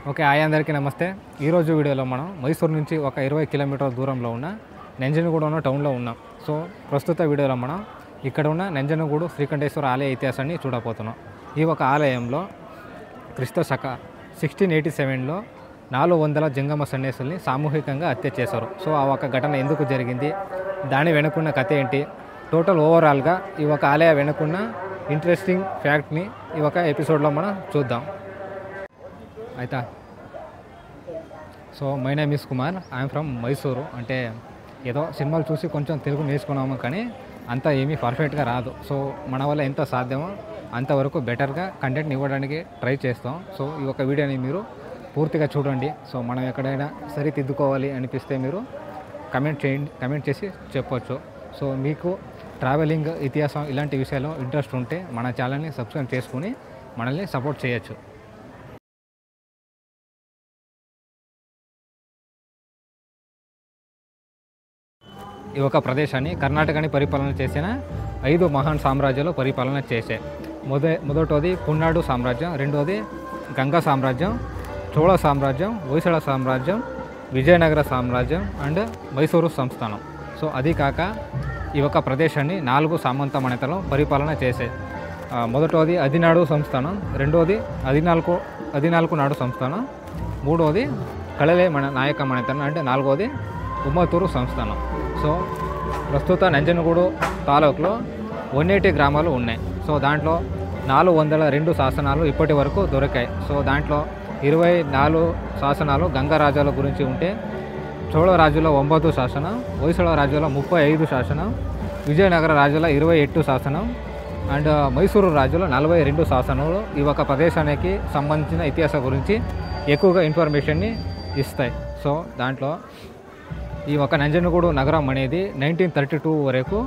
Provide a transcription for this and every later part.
Okay, hi అందరికీ నమస్తే. ఈరోజు వీడియోలో మనం మైసూరు నుంచి ఒక 20 కిలోమీటర్ల దూరంలో ఉన్న నెంజనగూడు ఉన్న టౌన్లో ఉన్నాం. సో ప్రస్తుత వీడియోలో మనం ఇక్కడ ఉన్న నెంజనగూడు శ్రీకంఠేశ్వర ఆలయ ఇతిహాసాన్ని చూడబోతున్నాం. ఈ ఒక ఆలయంలో క్రీస్తు శక 1687లో 400 జంగమ సన్యాసుల్ని సామూహికంగా హత్య చేశారు. సో ఆ ఒక ఘటన ఎందుకు జరిగింది, దాని వెనుకున్న కథ ఏంటి, టోటల్ ఓవరాల్గా ఈ ఒక ఆలయ వెనుకున్న ఇంట్రెస్టింగ్ ఫ్యాక్ట్ని ఈ ఒక ఎపిసోడ్లో మనం చూద్దాం. అయితే so my name is Kumar, I'm from Mysuru. అంటే ఏదో సినిమాలు చూసి కొంచెం తెలుగు నేర్చుకున్నాము, కానీ అంత ఏమీ పర్ఫెక్ట్గా రాదు. సో మన వల్ల ఎంత సాధ్యమో అంతవరకు బెటర్గా కంటెంట్ని ఇవ్వడానికి ట్రై చేస్తాం. సో ఈ ఒక వీడియోని మీరు పూర్తిగా చూడండి. సో మనం ఎక్కడైనా సరిదిద్దుకోవాలి అనిపిస్తే మీరు కమెంట్ చేసి చెప్పొచ్చు. సో మీకు ట్రావెలింగ్, ఇతిహాసం ఇలాంటి విషయాల్లో ఇంట్రెస్ట్ ఉంటే మన ఛానల్ని సబ్స్క్రైబ్ చేసుకుని మనల్ని సపోర్ట్ చేయొచ్చు. ఈ ఒక ప్రదేశాన్ని కర్ణాటకని పరిపాలన చేసిన 5 మహాన్ సామ్రాజ్యాలు పరిపాలన చేశాయి. మొదటిది పున్నాడు సామ్రాజ్యం, రెండోది గంగా సామ్రాజ్యం, చోళ సామ్రాజ్యం, హొయసళ సామ్రాజ్యం, విజయనగర సామ్రాజ్యం అండ్ మైసూరు సంస్థానం. సో అది కాక ఈ ఒక ప్రదేశాన్ని 4 సామంత మణితలు పరిపాలన చేశాయి. మొదటిది అదినాడు సంస్థానం, రెండోది అదినాల్కు నాడు సంస్థానం, మూడోది కళలే నాయక మణితనం అండ్ నాలుగోది ఉమ్మతూరు సంస్థానం. సో ప్రస్తుత నెంజనగూడు తాలూకులో 180 గ్రామాలు ఉన్నాయి. సో దాంట్లో 402 శాసనాలు ఇప్పటి వరకు దొరికాయి. సో దాంట్లో 24 శాసనాలు గంగా రాజుల గురించి ఉంటే, చోళ రాజుల 9 శాసనం, హొయసళ రాజుల 35 శాసనం, విజయనగర రాజుల 28 శాసనం అండ్ మైసూరు రాజుల 42 శాసనాలు ఈ ఒక ప్రదేశానికి సంబంధించిన ఇతిహాసం గురించి ఎక్కువగా ఇన్ఫర్మేషన్ని ఇస్తాయి. సో దాంట్లో ఈ ఒక నెంజనగూడు నగరం అనేది 1932 వరకు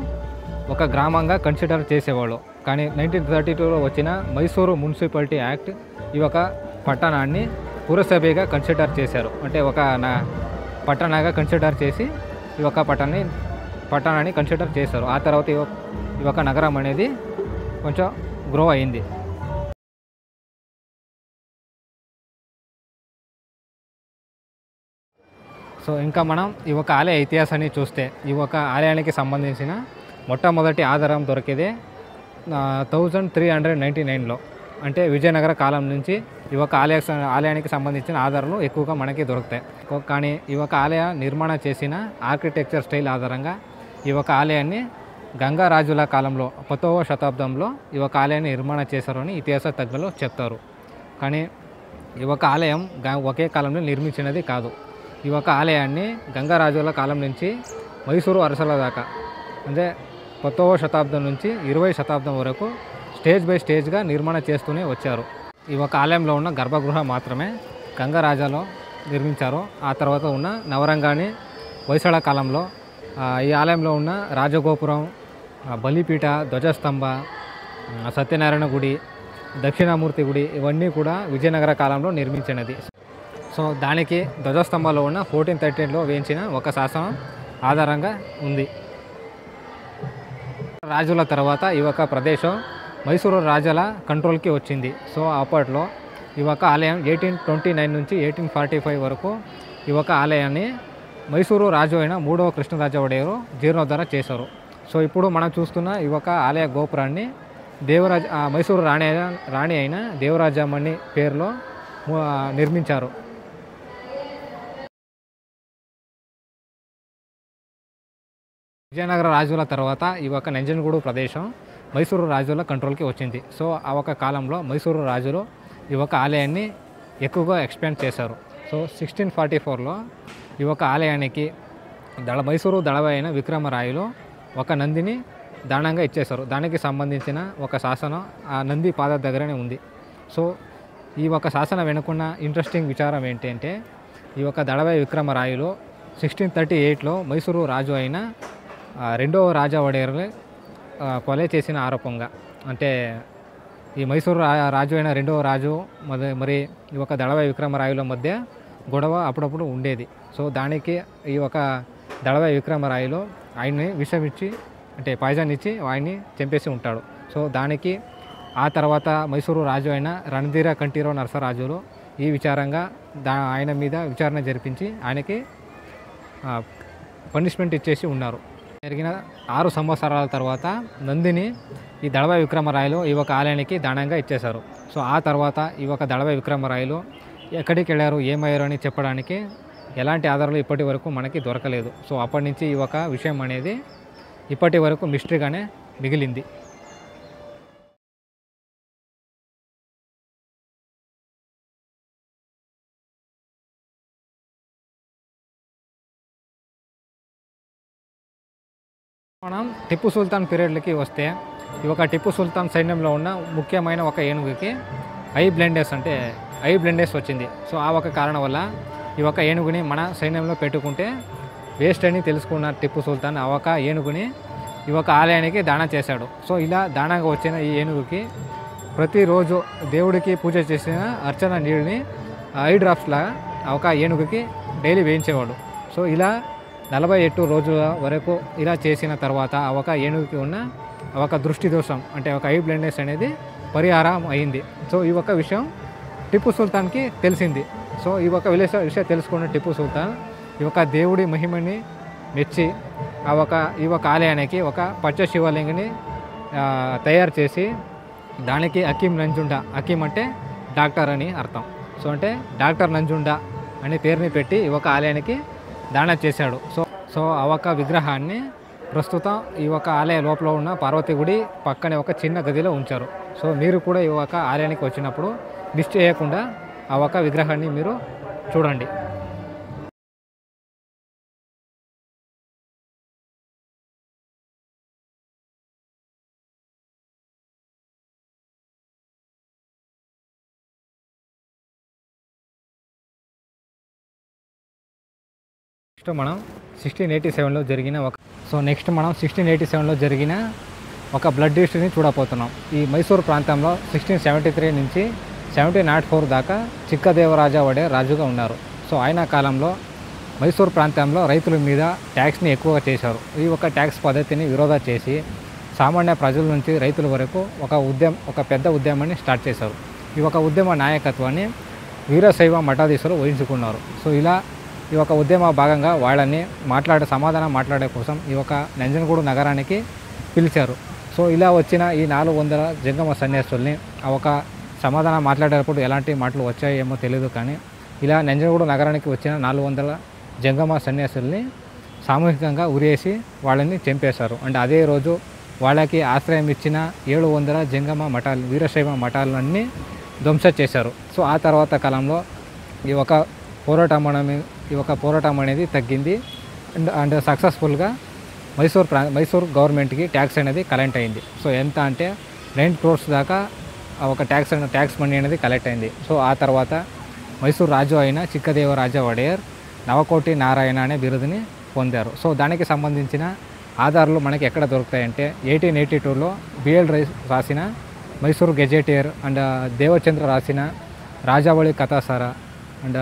ఒక గ్రామంగా కన్సిడర్ చేసేవాళ్ళు. కానీ 1932లో వచ్చిన మైసూరు మున్సిపాలిటీ యాక్ట్ ఈ ఒక పట్టణాన్ని పురసభగా కన్సిడర్ చేశారు. అంటే ఒక పట్టణంగా కన్సిడర్ చేసి ఈ ఒక పట్టణాన్ని కన్సిడర్ చేశారు. ఆ తర్వాత ఈ ఒక నగరం అనేది కొంచెం గ్రో అయింది. సో ఇంకా మనం ఈ ఒక ఆలయ ఇతిహాసాన్ని చూస్తే, ఈ ఒక ఆలయానికి సంబంధించిన మొట్టమొదటి ఆధారం దొరికేదే 1399లో. అంటే విజయనగర కాలం నుంచి ఈ ఒక ఆలయానికి సంబంధించిన ఆధారాలు ఎక్కువగా మనకి దొరుకుతాయి. కానీ ఈ ఒక ఆలయ నిర్మాణం చేసిన ఆర్కిటెక్చర్ స్టైల్ ఆధారంగా ఈ ఒక ఆలయాన్ని గంగా రాజుల కాలంలో 10వ శతాబ్దంలో ఈ ఒక ఆలయాన్ని నిర్మాణం చేశారని ఇతిహాస తజ్ఞులు చెప్తారు. కానీ ఈ ఒక ఆలయం ఒకే కాలంలో నిర్మించినది కాదు. ఈ ఒక ఆలయాన్ని గంగా రాజుల కాలం నుంచి మైసూరు అరసల దాకా, అంటే 10వ శతాబ్దం నుంచి 20వ శతాబ్దం వరకు స్టేజ్ బై స్టేజ్గా నిర్మాణం చేస్తూనే వచ్చారు. ఈ ఒక ఆలయంలో ఉన్న గర్భగృహ మాత్రమే గంగా రాజాలో నిర్మించారు. ఆ తర్వాత ఉన్న నవరంగాని హొయసళ కాలంలో ఈ ఆలయంలో ఉన్న రాజగోపురం, బలిపీఠ, ధ్వజస్తంభ, సత్యనారాయణ గుడి, దక్షిణామూర్తి గుడి ఇవన్నీ కూడా విజయనగర కాలంలో నిర్మించినది. సో దానికి ధ్వజస్తంభంలో ఉన్న 1413లో వేయించిన ఒక శాసనం ఆధారంగా ఉంది. రాజుల తర్వాత ఈ ఒక ప్రదేశం మైసూరు రాజుల కంట్రోల్కి వచ్చింది. సో అప్పట్లో ఈ ఒక ఆలయం 1829 నుంచి 1845 వరకు ఈ ఒక ఆలయాన్ని మైసూరు రాజు అయిన 3వ కృష్ణరాజ ఒడేరు జీర్ణోద్ధరణ చేశారు. సో ఇప్పుడు మనం చూస్తున్న ఈ ఒక ఆలయ గోపురాన్ని మైసూరు రాణి అయిన దేవరాజమ్మని పేరులో నిర్మించారు. విజయనగర రాజుల తర్వాత ఈ ఒక నెంజనగూడు ప్రదేశం మైసూరు రాజుల కంట్రోల్కి వచ్చింది. సో ఆ ఒక కాలంలో మైసూరు రాజులు ఈ ఒక ఆలయాన్ని ఎక్కువగా ఎక్స్పాండ్ చేశారు. సో 1644లో ఈ ఒక ఆలయానికి మైసూరు దళవ అయిన విక్రమరాయలు ఒక నందిని దానంగా ఇచ్చేశారు. దానికి సంబంధించిన ఒక శాసనం ఆ నంది పాద దగ్గరనే ఉంది. సో ఈ ఒక శాసనం వెనుకున్న ఇంట్రెస్టింగ్ విచారం ఏంటంటే, ఈ ఒక దళవై విక్రమరాయలు 1638లో మైసూరు రాజు అయిన 2వ రాజా ఒడేరు కొలే చేసిన ఆరోపంగా, అంటే ఈ మైసూరు రాజు అయిన 2వ రాజు మరి ఈ ఒక దళవై విక్రమరాయల మధ్య గొడవ అప్పుడప్పుడు ఉండేది. సో దానికి ఈ ఒక దళవై విక్రమరాయలు ఆయన్ని విషం ఇచ్చి, అంటే పాయిజన్ ఇచ్చి ఆయన్ని చంపేసి ఉంటాడు. సో దానికి ఆ తర్వాత మైసూరు రాజు అయిన రణధీర కంఠీరవ నరసరాజులు ఈ విచారంగా ఆయన మీద విచారణ జరిపించి ఆయనకి పనిష్మెంట్ ఇచ్చేసి ఉన్నారు. జరిగిన 6 సంవత్సరాల తర్వాత నందిని ఈ దళవాయి విక్రమరాయలు ఈ ఒక ఆలయానికి దానంగా ఇచ్చేశారు. సో ఆ తర్వాత ఈ ఒక దళవాయి విక్రమరాయలు ఎక్కడికి వెళ్ళారు, ఏమయ్యారు అని చెప్పడానికి ఎలాంటి ఆధారాలు ఇప్పటి వరకు మనకి దొరకలేదు. సో అప్పటి నుంచి ఈ ఒక విషయం అనేది ఇప్పటి వరకు మిస్టరీగానే మిగిలింది. మనం టిప్పు సుల్తాన్ పీరియడ్లకి వస్తే ఈ ఒక టిప్పు సుల్తాన్ సైన్యంలో ఉన్న ముఖ్యమైన ఒక ఏనుగుకి ఐ బ్లైండెస్ వచ్చింది. సో ఆ ఒక కారణం వల్ల ఈ ఒక ఏనుగుని మన సైన్యంలో పెట్టుకుంటే వేస్ట్ అని తెలుసుకున్న టిప్పు సుల్తాన్ ఆ ఒక ఏనుగుని ఈ ఒక ఆలయానికి దానం చేశాడు. సో ఇలా దానంగా వచ్చిన ఈ ఏనుగుకి ప్రతిరోజు దేవుడికి పూజ చేసిన అర్చన నీళ్ళని ఐ డ్రాప్స్లా ఆ ఒక ఏనుగుకి డైలీ వేయించేవాడు. సో ఇలా 47 రోజుల వరకు ఇలా చేసిన తర్వాత ఆ ఒక ఏనుగుకి ఉన్న ఒక దృష్టి దోషం అంటే ఒక ఐ బ్లైండ్నెస్ అనేది పరిహారం అయింది. సో ఈ ఒక విషయం టిప్పు సుల్తాన్కి తెలిసింది. సో ఈ ఒక విషయం తెలుసుకున్న టిప్పు సుల్తాన్ ఈ ఒక దేవుడి మహిమని మెచ్చి ఈ ఒక ఆలయానికి ఒక పచ్చ శివలింగిని తయారు చేసి దానికి హకీం నంజుండా, హకీం అంటే డాక్టర్ అని అర్థం. సో అంటే డాక్టర్ నంజుండా అనే పేరుని పెట్టి ఈ ఒక ఆలయానికి దానం చేశాడు. సో ఆ ఒక విగ్రహాన్ని ప్రస్తుతం ఈ ఒక ఆలయ లోపల ఉన్న పార్వతీ గుడి పక్కనే ఒక చిన్న గదిలో ఉంచారు. సో మీరు కూడా ఈ ఒక ఆలయానికి వచ్చినప్పుడు మిస్ చేయకుండా ఆ ఒక విగ్రహాన్ని మీరు చూడండి. నెక్స్ట్ మనం 1687లో జరిగిన ఒక బ్లడ్ హిస్టరీని చూడబోతున్నాం. ఈ మైసూర్ ప్రాంతంలో 1673 నుంచి 1704 దాకా చిక్కదేవరాజా వడేర్ రాజుగా ఉన్నారు. సో ఆయన కాలంలో మైసూర్ ప్రాంతంలో రైతుల మీద ట్యాక్స్ని ఎక్కువగా చేశారు. ఈ ఒక ట్యాక్స్ పద్ధతిని విరోధ చేసి సామాన్య ప్రజల నుంచి రైతుల వరకు ఒక పెద్ద ఉద్యమాన్ని స్టార్ట్ చేశారు. ఈ ఒక ఉద్యమ నాయకత్వాన్ని వీరశైవ మఠాధీశులు వహించుకున్నారు. సో ఇలా ఈ ఒక ఉద్యమ భాగంగా వాళ్ళని సమాధానం మాట్లాడే కోసం ఈ ఒక నంజనగూడు నగరానికి పిలిచారు. సో ఇలా వచ్చిన ఈ 400 జంగమ సన్యాసుల్ని ఆ ఒక సమాధానం మాట్లాడేటప్పుడు ఎలాంటి మాటలు వచ్చాయేమో తెలియదు, కానీ ఇలా నంజనగూడు నగరానికి వచ్చిన 400 జంగమ సన్యాసుల్ని సామూహికంగా ఉరేసి వాళ్ళని చంపేశారు. అంటే అదే రోజు వాళ్ళకి ఆశ్రయం ఇచ్చిన 700 జంగమ మఠాలు, వీరశైవ మఠాలన్నీ ధ్వంసం చేశారు. సో ఆ తర్వాత కాలంలో ఈ ఒక పోరాటం అనేది తగ్గింది అండ్ సక్సెస్ఫుల్గా మైసూర్ గవర్నమెంట్కి ట్యాక్స్ అనేది కలెక్ట్ అయింది. సో ఎంత అంటే 9 crores దాకా ఒక ట్యాక్స్ మనీ అనేది కలెక్ట్ అయింది. సో ఆ తర్వాత మైసూర్ రాజు అయిన చిక్కదేవరాజా వడేర్ నవకోటి నారాయణ అనే బిరుదుని పొందారు. సో దానికి సంబంధించిన ఆధారాలు మనకి ఎక్కడ దొరుకుతాయంటే 1882లో బిఎల్ రాసిన మైసూర్ గెజెటియర్ అండ్ దేవచంద్ర రాసిన Rajavali Kathasara and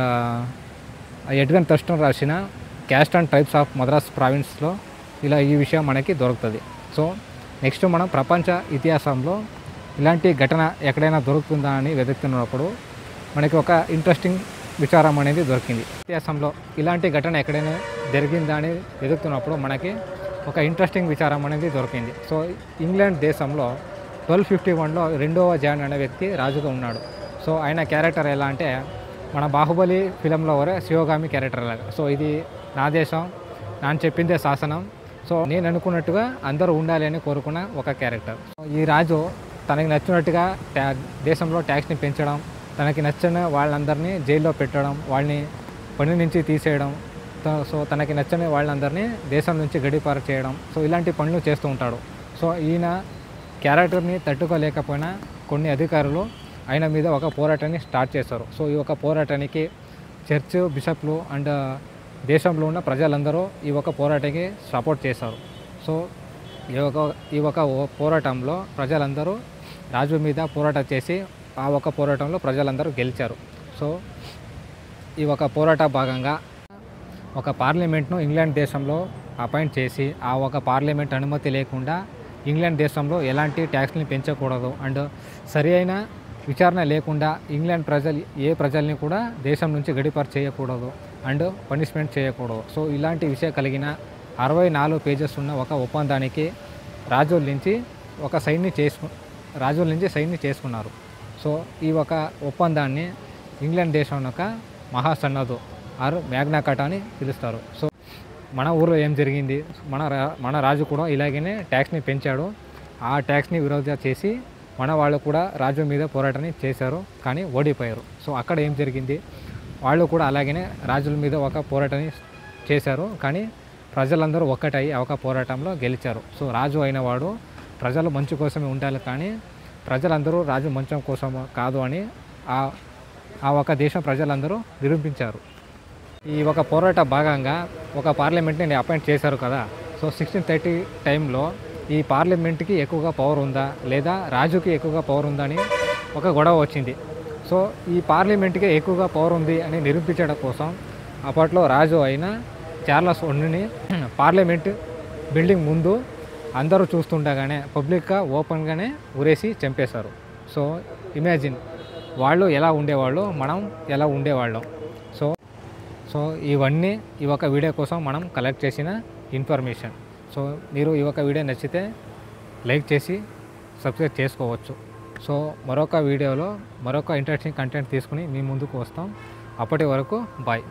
Edgar Thurston రాసిన caste and tribes of Madras ప్రావిన్స్లో ఇలా ఈ విషయం మనకి దొరుకుతుంది. సో నెక్స్ట్ మనం ప్రపంచ ఇతిహాసంలో ఇలాంటి ఘటన ఎక్కడైనా దొరుకుతుందా అని వెతుకుతున్నప్పుడు మనకి ఒక ఇంట్రెస్టింగ్ విచారం అనేది దొరికింది. ఇతిహాసంలో ఇలాంటి ఘటన ఎక్కడైనా జరిగిందా అని వెతుకుతున్నప్పుడు మనకి ఒక ఇంట్రెస్టింగ్ విచారం అనేది దొరికింది. సో ఇంగ్లాండ్ దేశంలో 1251లో 2వ జాన్ అనే వ్యక్తి రాజుగా ఉన్నాడు. సో ఆయన క్యారెక్టర్ ఎలా అంటే మన బాహుబలి ఫిలంలో వరే శివగామి క్యారెక్టర్ లాగా. సో ఇది నా దేశం, నేను చెప్పిందే శాసనం, సో నేను అనుకున్నట్టుగా అందరూ ఉండాలి అని కోరుకున్న ఒక క్యారెక్టర్. ఈ రాజు తనకి నచ్చినట్టుగా దేశంలో ట్యాక్స్ని పెంచడం, తనకి నచ్చిన వాళ్ళందరినీ జైల్లో పెట్టడం, వాళ్ళని పని నుంచి తీసేయడం, సో తనకి నచ్చని వాళ్ళందరినీ దేశం నుంచి గడిపారు చేయడం, సో ఇలాంటి పనులు చేస్తూ ఉంటాడు. సో ఈయన క్యారెక్టర్ని తట్టుకోలేకపోయినా కొన్ని అధికారులు ఆయన మీద ఒక పోరాటాన్ని స్టార్ట్ చేశారు. సో ఈ ఒక పోరాటానికి చర్చ్ బిషప్లు అండ్ దేశంలో ఉన్న ప్రజలందరూ ఈ ఒక పోరాటానికి సపోర్ట్ చేశారు. సో ఈ ఒక పోరాటంలో ప్రజలందరూ రాజు మీద పోరాటం చేసి ఆ ఒక పోరాటంలో ప్రజలందరూ గెలిచారు. సో ఈ ఒక పోరాట భాగంగా ఒక పార్లమెంట్ను ఇంగ్లాండ్ దేశంలో అపాయింట్ చేసి ఆ ఒక పార్లమెంట్ అనుమతి లేకుండా ఇంగ్లాండ్ దేశంలో ఎలాంటి ట్యాక్స్ని పెంచకూడదు అండ్ సరి అయిన విచారణ లేకుండా ఇంగ్లాండ్ ప్రజల్ని కూడా దేశం నుంచి గడిపారు చేయకూడదు అండ్ పనిష్మెంట్ చేయకూడదు. సో ఇలాంటి విషయం కలిగిన 64 పేజెస్ ఉన్న ఒక ఒప్పందానికి రాజుల నుంచి సైన్ని చేసుకున్నారు. సో ఈ ఒక ఒప్పందాన్ని ఇంగ్లాండ్ దేశం యొక్క మహాసన్నదు ఆర్ మ్యాగ్నా కార్టా అని పిలుస్తారు. సో మన ఊర్లో ఏం జరిగింది, మన రాజు కూడా ఇలాగనే ట్యాక్స్ని పెంచాడు. ఆ ట్యాక్స్ని విరోధ చేసి మన వాళ్ళు కూడా రాజు మీద పోరాటాన్ని చేశారు, కానీ ఓడిపోయారు. సో అక్కడ ఏం జరిగింది, వాళ్ళు కూడా అలాగనే రాజుల మీద ఒక పోరాటాన్ని చేశారు, కానీ ప్రజలందరూ ఒక్కటయ్యి ఒక పోరాటంలో గెలిచారు. సో రాజు అయిన వాడు ప్రజలు మంచి కోసమే ఉండాలి, కానీ ప్రజలందరూ రాజు మంచం కోసం కాదు అని ఆ ఒక దేశం ప్రజలందరూ నిరూపించారు. ఈ ఒక పోరాట భాగంగా ఒక పార్లమెంట్ని అపాయింట్ చేశారు కదా. సో 1630 టైంలో ఈ పార్లమెంట్కి ఎక్కువగా పవర్ ఉందా లేదా రాజుకి ఎక్కువగా పవర్ ఉందా అని ఒక గొడవ వచ్చింది. సో ఈ పార్లమెంట్కి ఎక్కువగా పవర్ ఉంది అని నిరూపించడం కోసం అప్పట్లో రాజు అయిన చార్లెస్ వన్ని పార్లమెంట్ బిల్డింగ్ ముందు అందరూ చూస్తుండగానే పబ్లిక్గా ఓపెన్గానే ఊరేసి చంపేశారు. సో ఇమాజిన్ వాళ్ళు ఎలా ఉండేవాళ్ళు, మనం ఎలా ఉండేవాళ్ళం. సో ఇవన్నీ ఈ ఒక వీడియో కోసం మనం కలెక్ట్ చేసిన ఇన్ఫర్మేషన్. సో మీరు ఈ ఒక వీడియో నచ్చితే లైక్ చేసి సబ్స్క్రైబ్ చేసుకోవచ్చు. సో మరొక వీడియోలో మరొక ఇంట్రెస్టింగ్ కంటెంట్ తీసుకుని మీ ముందుకు వస్తాం. అప్పటి వరకు బాయ్.